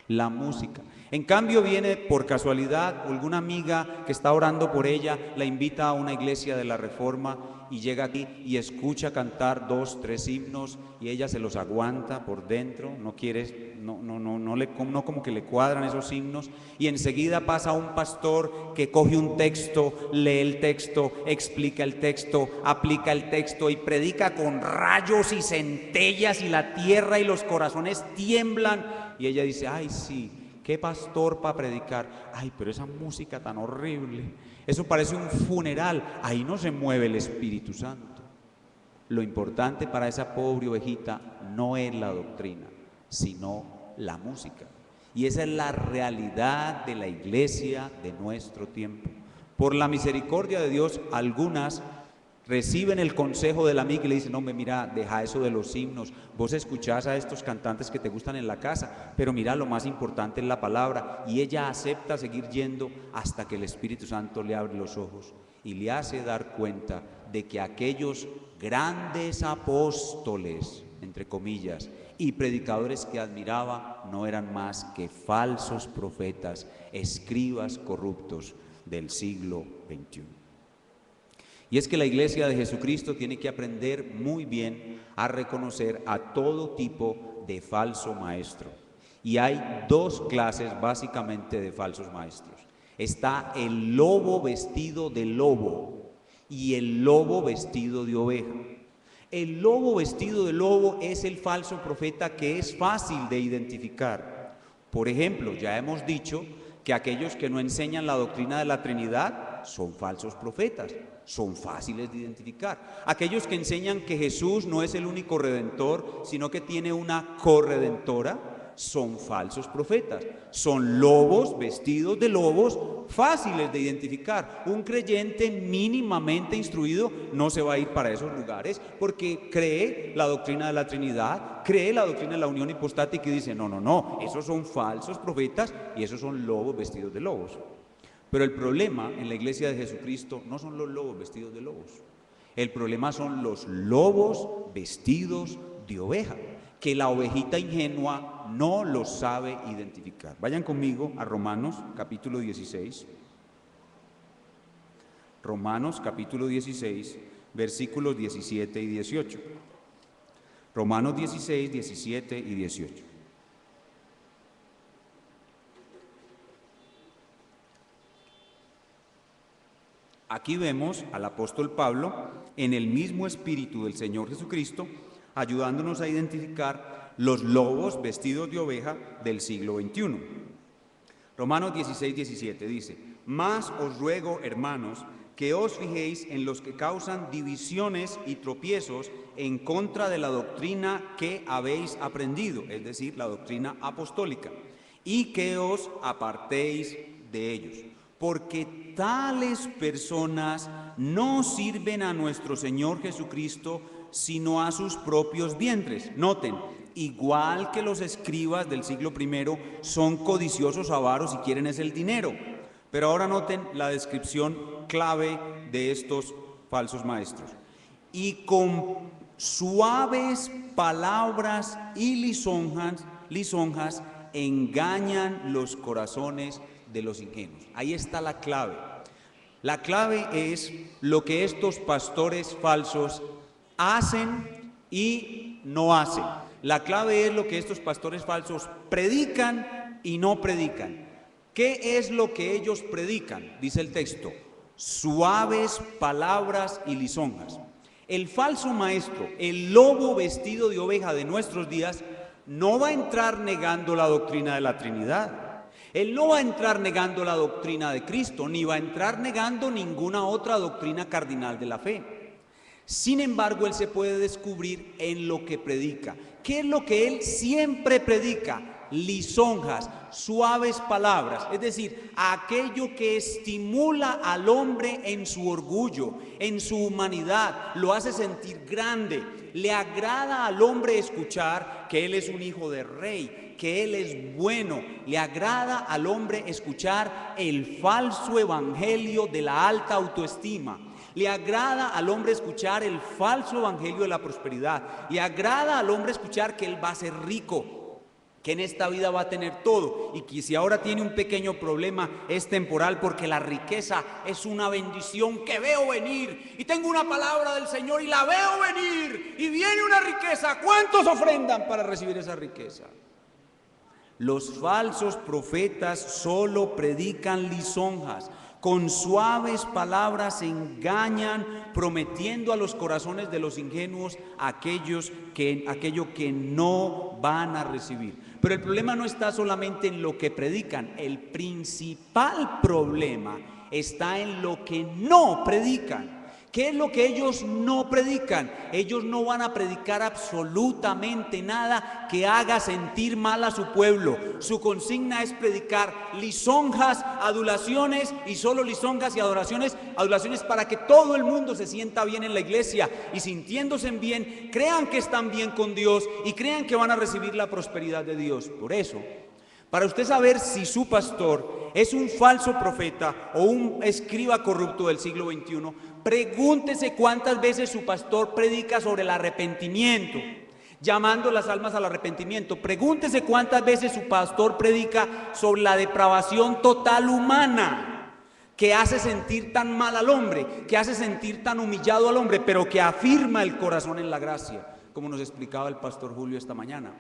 La música. En cambio, viene por casualidad alguna amiga que está orando por ella, la invita a una iglesia de la Reforma y llega aquí y escucha cantar 2, 3 himnos, y ella se los aguanta por dentro, no quiere, no como que le cuadran esos himnos, y enseguida pasa un pastor que coge un texto, lee el texto, explica el texto, aplica el texto y predica con rayos y centellas, y la tierra y los corazones tiemblan. Y ella dice: ay, sí, qué pastor para predicar. Ay, pero esa música tan horrible, eso parece un funeral, ahí no se mueve el Espíritu Santo. Lo importante para esa pobre ovejita no es la doctrina, sino la música. Y esa es la realidad de la iglesia de nuestro tiempo. Por la misericordia de Dios, algunas reciben el consejo de la amiga y le dicen: hombre, mira, deja eso de los himnos, vos escuchás a estos cantantes que te gustan en la casa, pero mira, lo más importante es la palabra. Y ella acepta seguir yendo hasta que el Espíritu Santo le abre los ojos y le hace dar cuenta de que aquellos grandes apóstoles, entre comillas, y predicadores que admiraba no eran más que falsos profetas, escribas corruptos del siglo XXI. Y es que la iglesia de Jesucristo tiene que aprender muy bien a reconocer a todo tipo de falso maestro. Y hay 2 clases básicamente de falsos maestros. Está el lobo vestido de lobo y el lobo vestido de oveja. El lobo vestido de lobo es el falso profeta que es fácil de identificar. Por ejemplo, ya hemos dicho que aquellos que no enseñan la doctrina de la Trinidad son falsos profetas. Son fáciles de identificar. Aquellos que enseñan que Jesús no es el único redentor, sino que tiene una corredentora, son falsos profetas. Son lobos vestidos de lobos, fáciles de identificar. Un creyente mínimamente instruido no se va a ir para esos lugares porque cree la doctrina de la Trinidad, cree la doctrina de la unión hipostática y dice: no, esos son falsos profetas y esos son lobos vestidos de lobos. Pero el problema en la iglesia de Jesucristo no son los lobos vestidos de lobos. El problema son los lobos vestidos de oveja, que la ovejita ingenua no los sabe identificar. Vayan conmigo a Romanos capítulo 16. Romanos capítulo 16, versículos 17 y 18. Romanos 16, 17 y 18. Aquí vemos al apóstol Pablo en el mismo espíritu del Señor Jesucristo, ayudándonos a identificar los lobos vestidos de oveja del siglo XXI. Romanos 16, 17 dice: mas os ruego, hermanos, que os fijéis en los que causan divisiones y tropiezos en contra de la doctrina que habéis aprendido, es decir, la doctrina apostólica, y que os apartéis de ellos, porque tales personas no sirven a nuestro Señor Jesucristo, sino a sus propios vientres. Noten, igual que los escribas del siglo I, son codiciosos, avaros y quieren es el dinero. Pero ahora noten la descripción clave de estos falsos maestros. Y con suaves palabras y lisonjas engañan los corazones de los ingenuos. Ahí está la clave. La clave es lo que estos pastores falsos hacen y no hacen. La clave es lo que estos pastores falsos predican y no predican. ¿Qué es lo que ellos predican? Dice el texto: suaves palabras y lisonjas. El falso maestro, el lobo vestido de oveja de nuestros días, no va a entrar negando la doctrina de la Trinidad. Él no va a entrar negando la doctrina de Cristo, ni va a entrar negando ninguna otra doctrina cardinal de la fe. Sin embargo, él se puede descubrir en lo que predica. ¿Qué es lo que él siempre predica? Lisonjas, suaves palabras, es decir, aquello que estimula al hombre en su orgullo, en su humanidad, lo hace sentir grande. Le agrada al hombre escuchar que él es un hijo de rey, que él es bueno. Le agrada al hombre escuchar el falso evangelio de la alta autoestima. Le agrada al hombre escuchar el falso evangelio de la prosperidad. Le agrada al hombre escuchar que él va a ser rico, que en esta vida va a tener todo, y que si ahora tiene un pequeño problema es temporal, porque la riqueza es una bendición que veo venir, y tengo una palabra del Señor y la veo venir, y viene una riqueza. ¿Cuántos ofrendan para recibir esa riqueza? Los falsos profetas solo predican lisonjas. Con suaves palabras engañan, prometiendo a los corazones de los ingenuos aquello que no van a recibir. Pero el problema no está solamente en lo que predican, el principal problema está en lo que no predican. ¿Qué es lo que ellos no predican? Ellos no van a predicar absolutamente nada que haga sentir mal a su pueblo. Su consigna es predicar lisonjas, adulaciones, y solo lisonjas y adoraciones, para que todo el mundo se sienta bien en la iglesia, y sintiéndose bien, crean que están bien con Dios y crean que van a recibir la prosperidad de Dios. Por eso, para usted saber si su pastor es un falso profeta o un escriba corrupto del siglo XXI, pregúntese cuántas veces su pastor predica sobre el arrepentimiento, llamando las almas al arrepentimiento. Pregúntese cuántas veces su pastor predica sobre la depravación total humana, que hace sentir tan mal al hombre, que hace sentir tan humillado al hombre, pero que afirma el corazón en la gracia, como nos explicaba el pastor Julio esta mañana.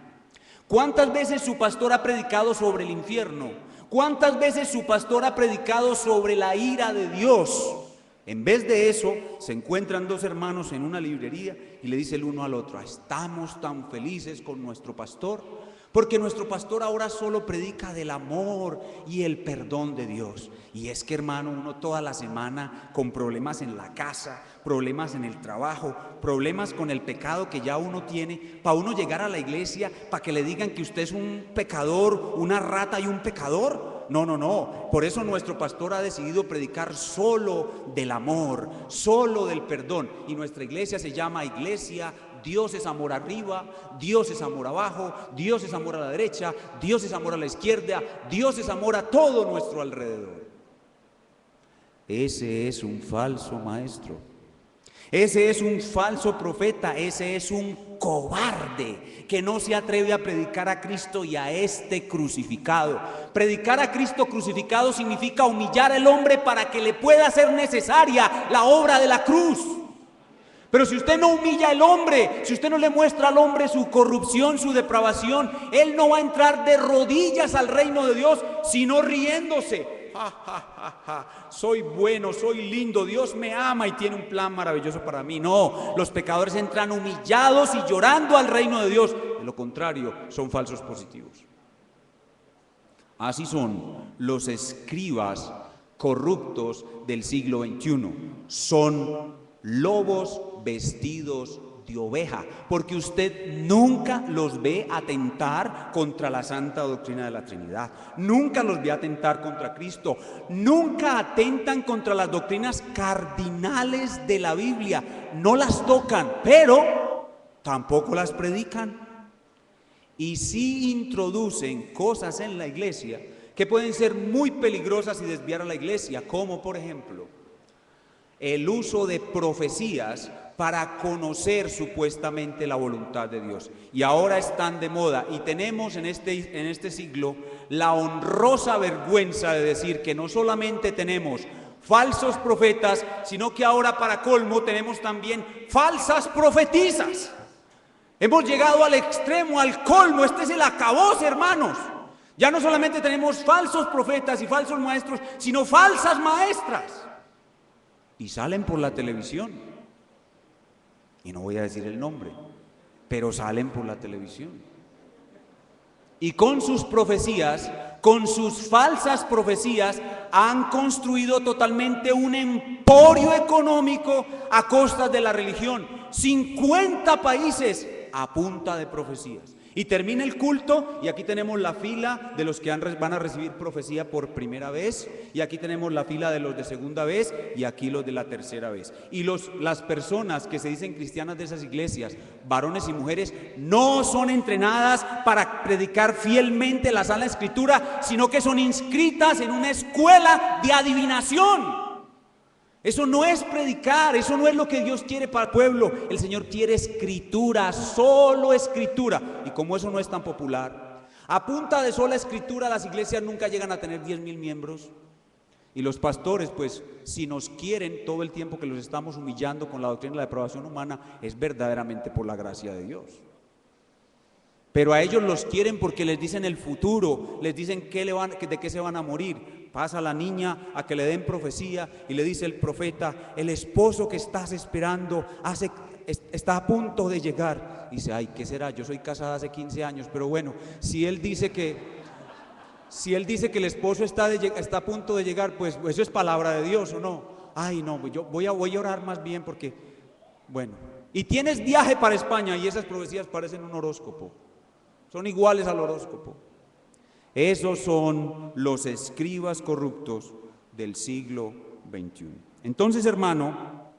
¿Cuántas veces su pastor ha predicado sobre el infierno? ¿Cuántas veces su pastor ha predicado sobre la ira de Dios? En vez de eso, se encuentran dos hermanos en una librería y le dice el uno al otro: estamos tan felices con nuestro pastor, porque nuestro pastor ahora solo predica del amor y el perdón de Dios. Y es que, hermano, uno toda la semana con problemas en la casa, problemas en el trabajo, problemas con el pecado que ya uno tiene, para uno llegar a la iglesia, para que le digan que usted es un pecador, una rata y un pecador. No. Por eso nuestro pastor ha decidido predicar solo del amor, solo del perdón. Y nuestra iglesia se llama Iglesia Dios es amor arriba, Dios es amor abajo, Dios es amor a la derecha, Dios es amor a la izquierda, Dios es amor a todo nuestro alrededor. Ese es un falso maestro. Ese es un falso profeta, ese es un cobarde que no se atreve a predicar a Cristo y a este crucificado. Predicar a Cristo crucificado significa humillar al hombre para que le pueda ser necesaria la obra de la cruz. Pero si usted no humilla al hombre, si usted no le muestra al hombre su corrupción, su depravación, él no va a entrar de rodillas al reino de Dios, sino riéndose. soy bueno, soy lindo, Dios me ama y tiene un plan maravilloso para mí. No, los pecadores entran humillados y llorando al reino de Dios. De lo contrario, son falsos positivos. Así son los escribas corruptos del siglo XXI. Son lobos vestidos de oveja, porque usted nunca los ve atentar contra la santa doctrina de la Trinidad, nunca los ve atentar contra Cristo, nunca atentan contra las doctrinas cardinales de la Biblia, no las tocan, pero tampoco las predican. Y sí introducen cosas en la iglesia que pueden ser muy peligrosas y desviar a la iglesia, como por ejemplo el uso de profecías para conocer supuestamente la voluntad de Dios. Y ahora están de moda y tenemos en este siglo la honrosa vergüenza de decir que no solamente tenemos falsos profetas, sino que ahora para colmo tenemos también falsas profetisas. Hemos llegado al extremo, al colmo. Este es el acabose, hermanos. Ya no solamente tenemos falsos profetas y falsos maestros, sino falsas maestras. Y salen por la televisión. Y no voy a decir el nombre, pero salen por la televisión. Y con sus profecías, con sus falsas profecías, han construido totalmente un emporio económico a costas de la religión. 50 países a punta de profecías. Y termina el culto y aquí tenemos la fila de los que van a recibir profecía por primera vez, y aquí tenemos la fila de los de segunda vez y aquí los de la tercera vez. Y las personas que se dicen cristianas de esas iglesias, varones y mujeres, no son entrenadas para predicar fielmente la Santa Escritura, sino que son inscritas en una escuela de adivinación. Eso no es predicar, eso no es lo que Dios quiere para el pueblo. El Señor quiere escritura, solo escritura. Y como eso no es tan popular, a punta de sola escritura las iglesias nunca llegan a tener 10,000 miembros. Y los pastores, pues, si nos quieren todo el tiempo que los estamos humillando con la doctrina de la depravación humana, es verdaderamente por la gracia de Dios. Pero a ellos los quieren porque les dicen el futuro, les dicen de qué se van a morir. Pasa la niña a que le den profecía y le dice el profeta: el esposo que estás esperando está a punto de llegar. Y dice: ay, ¿qué será? Yo soy casada hace 15 años, pero bueno, si él dice que el esposo está a punto de llegar, pues eso es palabra de Dios, ¿o no? Ay, no, yo voy a orar más bien porque, bueno. Y tienes viaje para España y esas profecías parecen un horóscopo. Son iguales al horóscopo. Esos son los escribas corruptos del siglo XXI. Entonces, hermano,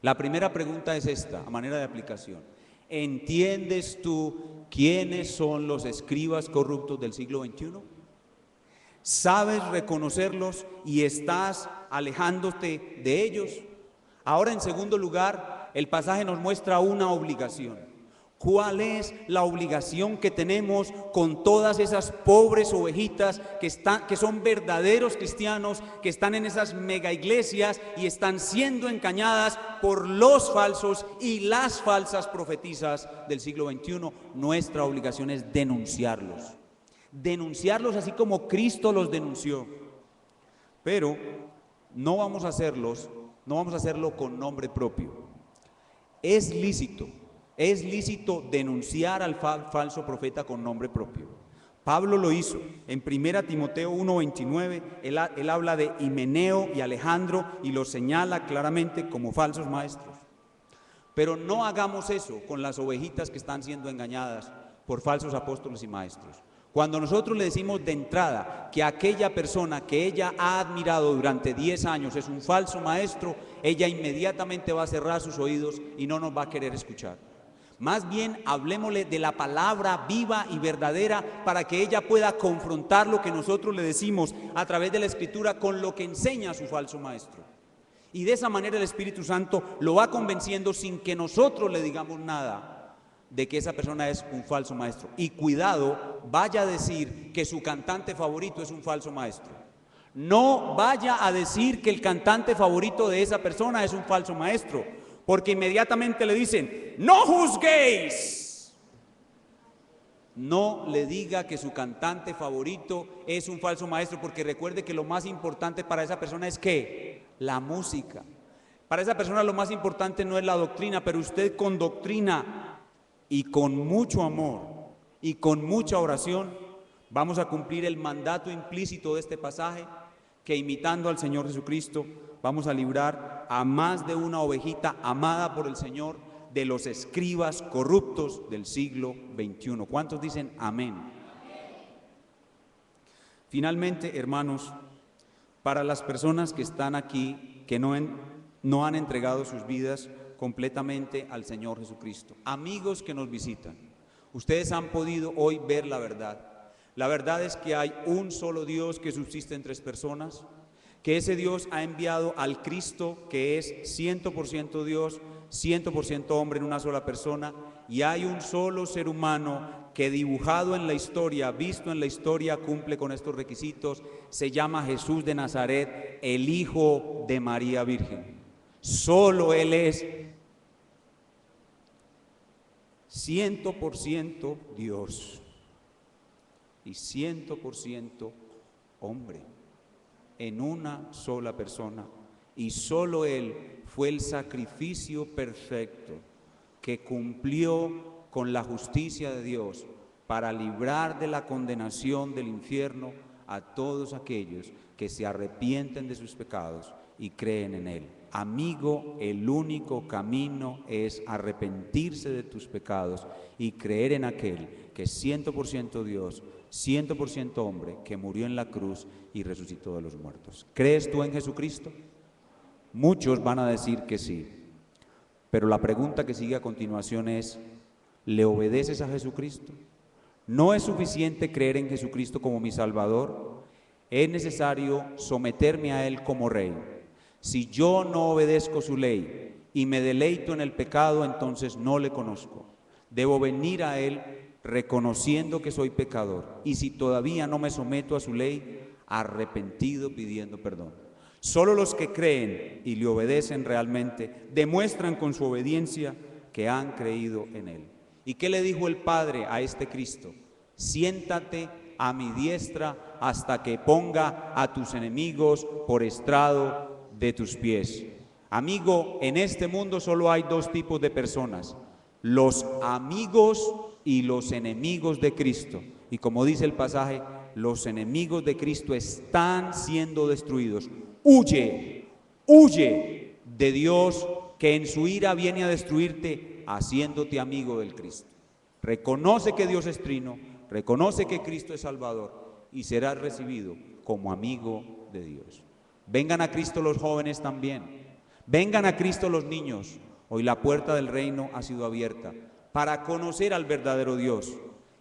la primera pregunta es esta, a manera de aplicación. ¿Entiendes tú quiénes son los escribas corruptos del siglo XXI? ¿Sabes reconocerlos y estás alejándote de ellos? Ahora, en segundo lugar, el pasaje nos muestra una obligación. ¿Cuál es la obligación que tenemos con todas esas pobres ovejitas que son verdaderos cristianos, que están en esas mega iglesias y están siendo engañadas por los falsos y las falsas profetisas del siglo XXI? Nuestra obligación es denunciarlos. Denunciarlos así como Cristo los denunció. Pero no vamos a hacerlo con nombre propio. Es lícito denunciar al falso profeta con nombre propio. Pablo lo hizo. En 1 Timoteo 1:29, él habla de Himeneo y Alejandro y los señala claramente como falsos maestros. Pero no hagamos eso con las ovejitas que están siendo engañadas por falsos apóstoles y maestros. Cuando nosotros le decimos de entrada que aquella persona que ella ha admirado durante 10 años es un falso maestro, ella inmediatamente va a cerrar sus oídos y no nos va a querer escuchar. Más bien, hablemosle de la palabra viva y verdadera para que ella pueda confrontar lo que nosotros le decimos a través de la Escritura con lo que enseña su falso maestro. Y de esa manera el Espíritu Santo lo va convenciendo sin que nosotros le digamos nada de que esa persona es un falso maestro. Y cuidado, vaya a decir que su cantante favorito es un falso maestro. No vaya a decir que el cantante favorito de esa persona es un falso maestro. Porque inmediatamente le dicen: no juzguéis. No le diga que su cantante favorito es un falso maestro, porque recuerde que lo más importante para esa persona es ¿qué? La música. Para esa persona lo más importante no es la doctrina, pero usted con doctrina y con mucho amor y con mucha oración vamos a cumplir el mandato implícito de este pasaje, que imitando al Señor Jesucristo vamos a librar a más de una ovejita amada por el Señor de los escribas corruptos del siglo XXI. ¿Cuántos dicen amén? Finalmente, hermanos, para las personas que están aquí, que no han entregado sus vidas completamente al Señor Jesucristo, amigos que nos visitan, ustedes han podido hoy ver la verdad. La verdad es que hay un solo Dios que subsiste en tres personas, que ese Dios ha enviado al Cristo que es 100% Dios, 100% hombre en una sola persona, y hay un solo ser humano que dibujado en la historia, visto en la historia, cumple con estos requisitos. Se llama Jesús de Nazaret, el Hijo de María Virgen. Solo Él es 100% Dios y 100% hombre en una sola persona, y solo Él fue el sacrificio perfecto que cumplió con la justicia de Dios para librar de la condenación del infierno a todos aquellos que se arrepienten de sus pecados y creen en Él. Amigo, el único camino es arrepentirse de tus pecados y creer en aquel que es 100% Dios, 100% hombre, que murió en la cruz y resucitó de los muertos. ¿Crees tú en Jesucristo? Muchos van a decir que sí, pero la pregunta que sigue a continuación es, ¿le obedeces a Jesucristo? ¿No es suficiente creer en Jesucristo como mi Salvador? Es necesario someterme a Él como Rey. Si yo no obedezco su ley y me deleito en el pecado, entonces no le conozco. Debo venir a Él reconociendo que soy pecador, y si todavía no me someto a su ley, arrepentido pidiendo perdón. Solo los que creen y le obedecen realmente demuestran con su obediencia que han creído en Él. ¿Y qué le dijo el Padre a este Cristo? Siéntate a mi diestra hasta que ponga a tus enemigos por estrado de tus pies. Amigo, en este mundo solo hay dos tipos de personas: los amigos y los enemigos de Cristo. Y como dice el pasaje, los enemigos de Cristo están siendo destruidos. Huye, huye de Dios, que en su ira viene a destruirte, haciéndote amigo del Cristo. Reconoce que Dios es trino, reconoce que Cristo es Salvador, y serás recibido como amigo de Dios. Vengan a Cristo los jóvenes también, vengan a Cristo los niños. Hoy la puerta del reino ha sido abierta para conocer al verdadero Dios,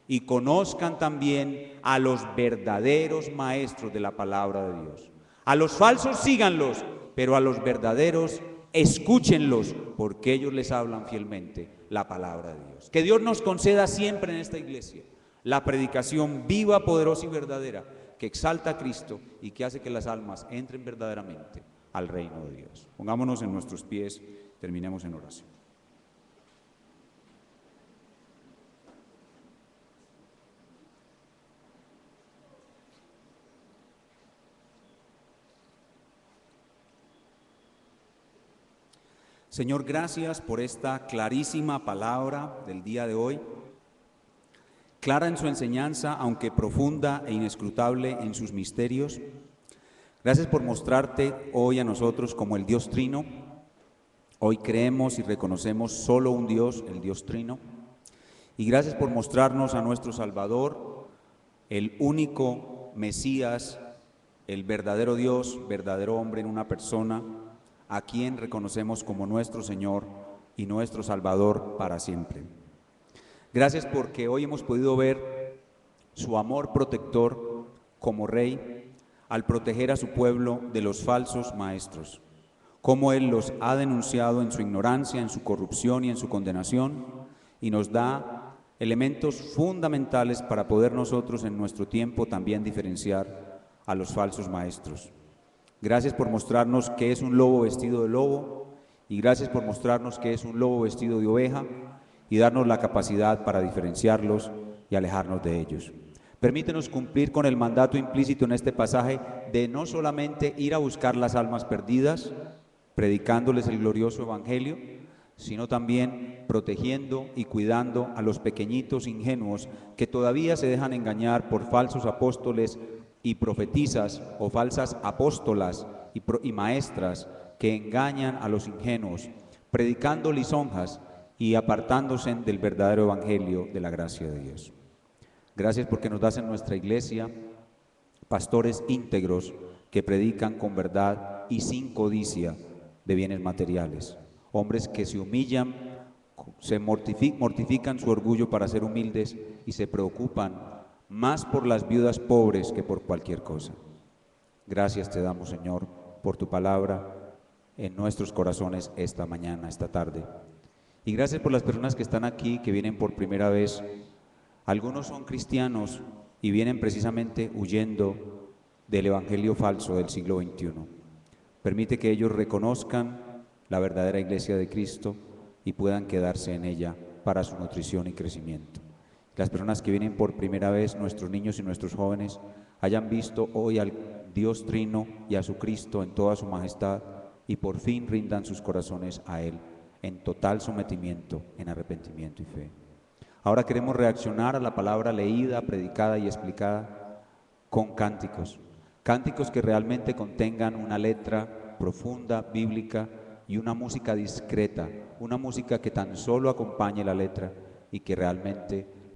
y conozcan también a los verdaderos maestros de la palabra de Dios. A los falsos síganlos, pero a los verdaderos escúchenlos, porque ellos les hablan fielmente la palabra de Dios. Que Dios nos conceda siempre en esta iglesia la predicación viva, poderosa y verdadera, que exalta a Cristo y que hace que las almas entren verdaderamente al reino de Dios. Pongámonos en nuestros pies, terminemos en oración. Señor, gracias por esta clarísima palabra del día de hoy, clara en su enseñanza, aunque profunda e inescrutable en sus misterios. Gracias por mostrarte hoy a nosotros como el Dios Trino. Hoy creemos y reconocemos solo un Dios, el Dios Trino. Y gracias por mostrarnos a nuestro Salvador, el único Mesías, el verdadero Dios, verdadero hombre en una persona, a quien reconocemos como nuestro Señor y nuestro Salvador para siempre. Gracias porque hoy hemos podido ver su amor protector como Rey al proteger a su pueblo de los falsos maestros, cómo Él los ha denunciado en su ignorancia, en su corrupción y en su condenación, y nos da elementos fundamentales para poder nosotros en nuestro tiempo también diferenciar a los falsos maestros. Gracias por mostrarnos que es un lobo vestido de lobo, y gracias por mostrarnos que es un lobo vestido de oveja, y darnos la capacidad para diferenciarlos y alejarnos de ellos. Permítenos cumplir con el mandato implícito en este pasaje de no solamente ir a buscar las almas perdidas, predicándoles el glorioso evangelio, sino también protegiendo y cuidando a los pequeñitos ingenuos que todavía se dejan engañar por falsos apóstoles y profetizas o falsas apóstolas y maestras que engañan a los ingenuos, predicando lisonjas y apartándose del verdadero evangelio de la gracia de Dios. Gracias porque nos das en nuestra iglesia pastores íntegros que predican con verdad y sin codicia de bienes materiales, hombres que se humillan, mortifican su orgullo para ser humildes y se preocupan más por las viudas pobres que por cualquier cosa. Gracias te damos, Señor, por tu palabra en nuestros corazones esta mañana, esta tarde. Y gracias por las personas que están aquí, que vienen por primera vez. Algunos son cristianos y vienen precisamente huyendo del evangelio falso del siglo XXI. Permite que ellos reconozcan la verdadera iglesia de Cristo y puedan quedarse en ella para su nutrición y crecimiento. Las personas que vienen por primera vez, nuestros niños y nuestros jóvenes, hayan visto hoy al Dios Trino y a su Cristo en toda su majestad y por fin rindan sus corazones a Él en total sometimiento, en arrepentimiento y fe. Ahora queremos reaccionar a la palabra leída, predicada y explicada con cánticos. Cánticos que realmente contengan una letra profunda, bíblica y una música discreta, una música que tan solo acompañe la letra y que realmente